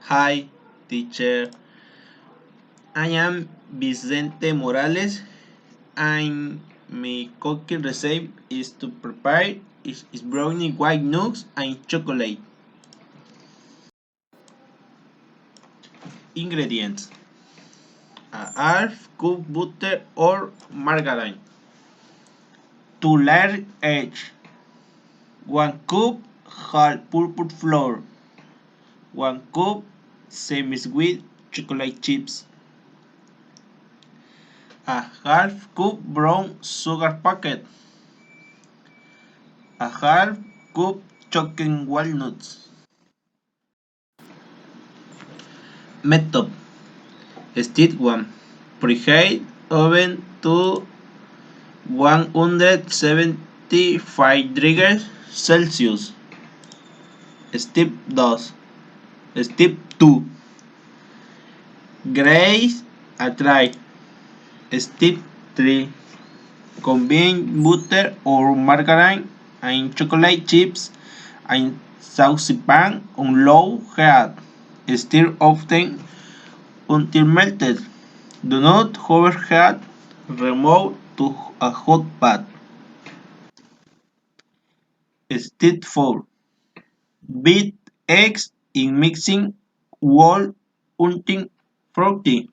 Hi, teacher. I am Vicente Morales, and my cooking recipe is to prepare is brownie white nuts and chocolate. Ingredients: a half cup butter or margarine, 2 large eggs, 1 cup all-purpose flour, 1 cup semi-sweet chocolate chips, a half cup brown sugar packet, a half cup chopped walnuts. Method: Step 1. Preheat oven to 175 degrees Celsius. Step 2. Step 2. Grease a tray. Step 3. Combine butter or margarine and chocolate chips and saucepan on low heat. Stir often until melted. Do not overheat. Remove to a hot pot. Step 4. Beat eggs in mixing bowl until frothy.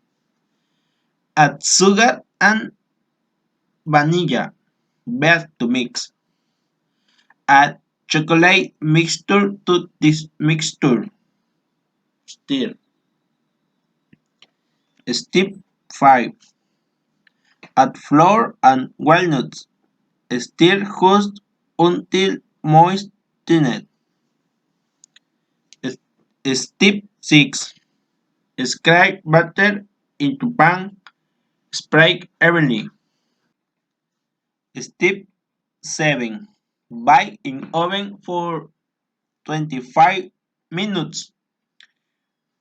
Add sugar and vanilla. Best to mix. Add chocolate mixture to this mixture. Stir. Step 5. Add flour and walnuts. Stir just until moistened. Step 6. Scrape butter into pan. Spread evenly. Step 7. Bake in oven for 25 minutes.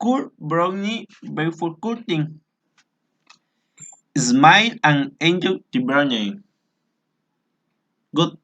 Cool brownie before cutting. Smile and enjoy the brownie. Good.